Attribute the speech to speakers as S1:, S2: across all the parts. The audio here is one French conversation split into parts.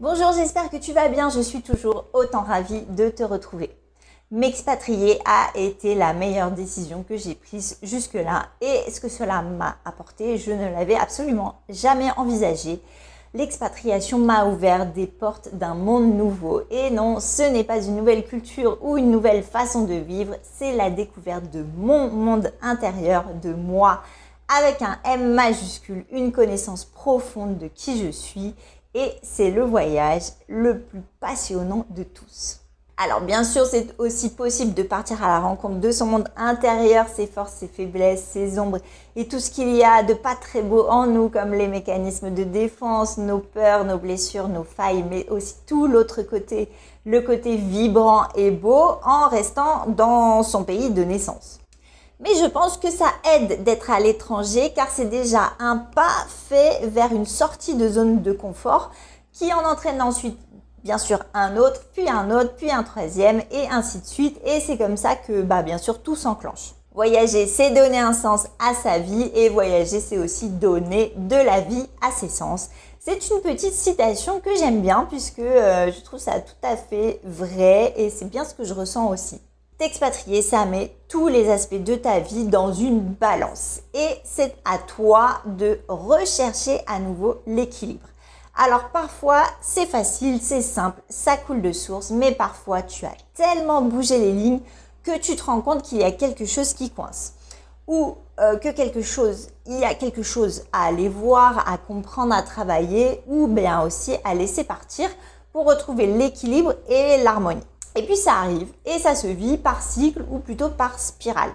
S1: Bonjour, j'espère que tu vas bien. Je suis toujours autant ravie de te retrouver. M'expatrier a été la meilleure décision que j'ai prise jusque-là et ce que cela m'a apporté, je ne l'avais absolument jamais envisagé. L'expatriation m'a ouvert des portes d'un monde nouveau. Et non, ce n'est pas une nouvelle culture ou une nouvelle façon de vivre, c'est la découverte de mon monde intérieur, de moi, avec un M majuscule, une connaissance profonde de qui je suis. Et c'est le voyage le plus passionnant de tous. Alors bien sûr, c'est aussi possible de partir à la rencontre de son monde intérieur, ses forces, ses faiblesses, ses ombres et tout ce qu'il y a de pas très beau en nous, comme les mécanismes de défense, nos peurs, nos blessures, nos failles, mais aussi tout l'autre côté, le côté vibrant et beau en restant dans son pays de naissance. Mais je pense que ça aide d'être à l'étranger car c'est déjà un pas fait vers une sortie de zone de confort qui en entraîne ensuite bien sûr un autre, puis un troisième et ainsi de suite. Et c'est comme ça que bien sûr tout s'enclenche. Voyager, c'est donner un sens à sa vie et voyager, c'est aussi donner de la vie à ses sens. C'est une petite citation que j'aime bien puisque je trouve ça tout à fait vrai et c'est bien ce que je ressens aussi. T'expatrier, ça met tous les aspects de ta vie dans une balance et c'est à toi de rechercher à nouveau l'équilibre. Alors parfois c'est facile, c'est simple, ça coule de source, mais parfois tu as tellement bougé les lignes que tu te rends compte qu'il y a quelque chose qui coince ou il y a quelque chose à aller voir, à comprendre, à travailler ou bien aussi à laisser partir pour retrouver l'équilibre et l'harmonie. Et puis ça arrive et ça se vit par cycle ou plutôt par spirale.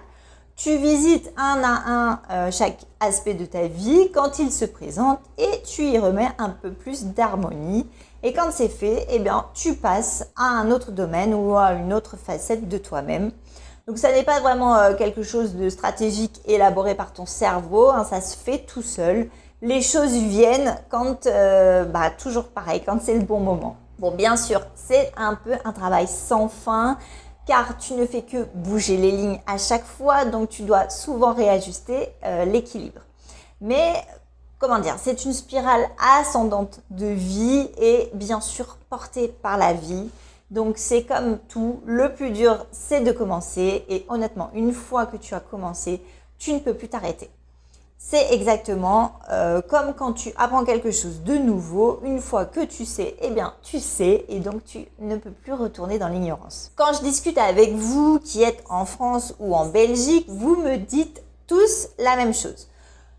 S1: Tu visites un à un chaque aspect de ta vie quand il se présente et tu y remets un peu plus d'harmonie. Et quand c'est fait, tu passes à un autre domaine ou à une autre facette de toi-même. Donc ça n'est pas vraiment quelque chose de stratégique élaboré par ton cerveau, ça se fait tout seul. Les choses viennent quand, toujours pareil, quand c'est le bon moment. Bon, bien sûr, c'est un peu un travail sans fin car tu ne fais que bouger les lignes à chaque fois, donc tu dois souvent réajuster l'équilibre. Mais, c'est une spirale ascendante de vie et bien sûr portée par la vie. Donc c'est comme tout, le plus dur c'est de commencer et honnêtement, une fois que tu as commencé, tu ne peux plus t'arrêter. C'est exactement comme quand tu apprends quelque chose de nouveau, une fois que tu sais, tu sais et donc tu ne peux plus retourner dans l'ignorance. Quand je discute avec vous qui êtes en France ou en Belgique, vous me dites tous la même chose.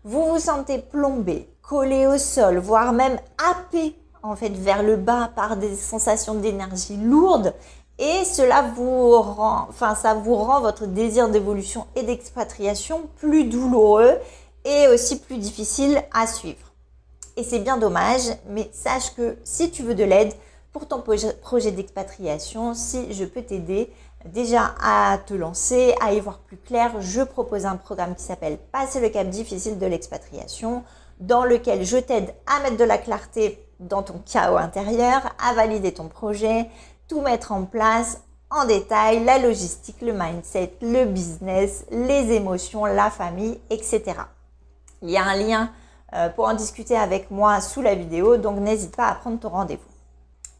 S1: Vous vous sentez plombé, collé au sol, voire même happé vers le bas par des sensations d'énergie lourde et cela vous rend votre désir d'évolution et d'expatriation plus douloureux et aussi plus difficile à suivre. Et c'est bien dommage, mais sache que si tu veux de l'aide pour ton projet d'expatriation, si je peux t'aider déjà à te lancer, à y voir plus clair, je propose un programme qui s'appelle Passer le cap difficile de l'expatriation, dans lequel je t'aide à mettre de la clarté dans ton chaos intérieur, à valider ton projet, tout mettre en place en détail, la logistique, le mindset, le business, les émotions, la famille, etc. Il y a un lien pour en discuter avec moi sous la vidéo, donc n'hésite pas à prendre ton rendez-vous.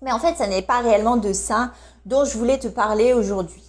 S1: Mais en fait, ça n'est pas réellement de ça dont je voulais te parler aujourd'hui.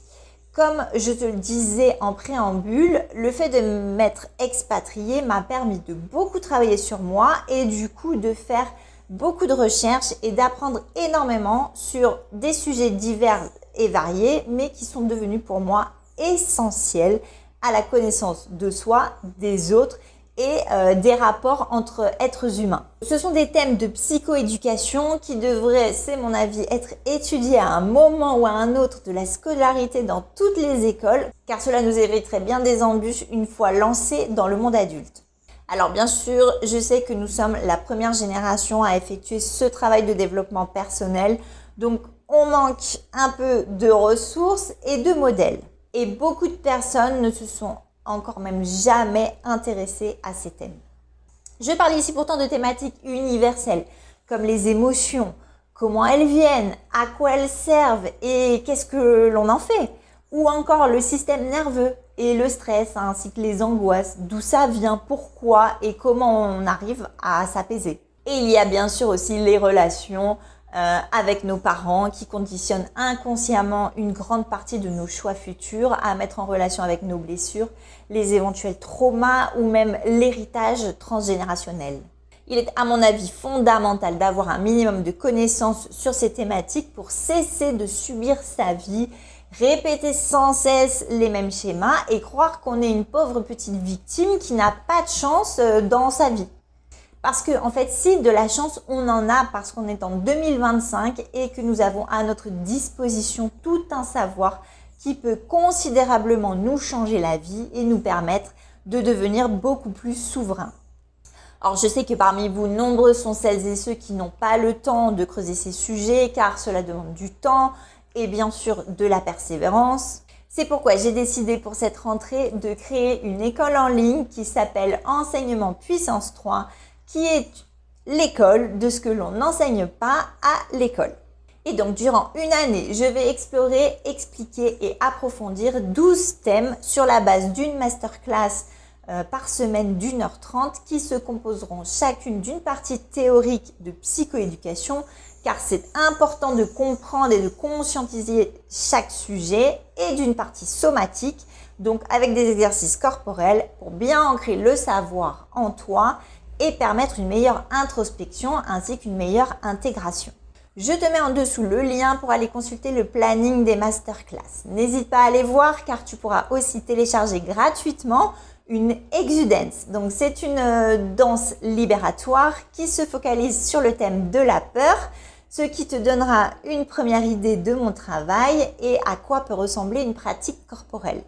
S1: Comme je te le disais en préambule, le fait de m'être expatriée m'a permis de beaucoup travailler sur moi et du coup de faire beaucoup de recherches et d'apprendre énormément sur des sujets divers et variés, mais qui sont devenus pour moi essentiels à la connaissance de soi, des autres et des rapports entre êtres humains. Ce sont des thèmes de psychoéducation qui devraient, c'est mon avis, être étudiés à un moment ou à un autre de la scolarité dans toutes les écoles, car cela nous éviterait bien des embûches une fois lancés dans le monde adulte. Alors bien sûr, je sais que nous sommes la première génération à effectuer ce travail de développement personnel, donc on manque un peu de ressources et de modèles. Et beaucoup de personnes ne se sont encore même jamais intéressées à ces thèmes. Je parle ici pourtant de thématiques universelles, comme les émotions, comment elles viennent, à quoi elles servent et qu'est-ce que l'on en fait, ou encore le système nerveux et le stress ainsi que les angoisses, d'où ça vient, pourquoi et comment on arrive à s'apaiser. Et il y a bien sûr aussi les relations, avec nos parents qui conditionnent inconsciemment une grande partie de nos choix futurs à mettre en relation avec nos blessures, les éventuels traumas ou même l'héritage transgénérationnel. Il est à mon avis fondamental d'avoir un minimum de connaissances sur ces thématiques pour cesser de subir sa vie, répéter sans cesse les mêmes schémas et croire qu'on est une pauvre petite victime qui n'a pas de chance dans sa vie. Parce que, en fait, si de la chance, on en a parce qu'on est en 2025 et que nous avons à notre disposition tout un savoir qui peut considérablement nous changer la vie et nous permettre de devenir beaucoup plus souverains. Alors, je sais que parmi vous, nombreux sont celles et ceux qui n'ont pas le temps de creuser ces sujets car cela demande du temps et bien sûr de la persévérance. C'est pourquoi j'ai décidé pour cette rentrée de créer une école en ligne qui s'appelle Enseignement Puissance 3, qui est l'école de ce que l'on n'enseigne pas à l'école. Et donc, durant une année, je vais explorer, expliquer et approfondir 12 thèmes sur la base d'une masterclass par semaine d'1h30 qui se composeront chacune d'une partie théorique de psychoéducation, car c'est important de comprendre et de conscientiser chaque sujet, et d'une partie somatique, donc avec des exercices corporels pour bien ancrer le savoir en toi et permettre une meilleure introspection ainsi qu'une meilleure intégration. Je te mets en dessous le lien pour aller consulter le planning des masterclass. N'hésite pas à aller voir car tu pourras aussi télécharger gratuitement une Exudance. Donc c'est une danse libératoire qui se focalise sur le thème de la peur, ce qui te donnera une première idée de mon travail et à quoi peut ressembler une pratique corporelle.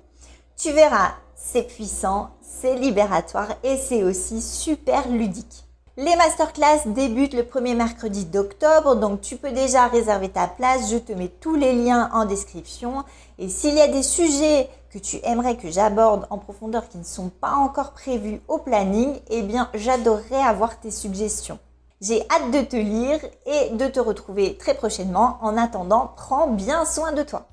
S1: Tu verras, c'est puissant, c'est libératoire et c'est aussi super ludique. Les masterclass débutent le premier mercredi d'octobre, donc tu peux déjà réserver ta place. Je te mets tous les liens en description. Et s'il y a des sujets que tu aimerais que j'aborde en profondeur qui ne sont pas encore prévus au planning, eh bien j'adorerais avoir tes suggestions. J'ai hâte de te lire et de te retrouver très prochainement. En attendant, prends bien soin de toi.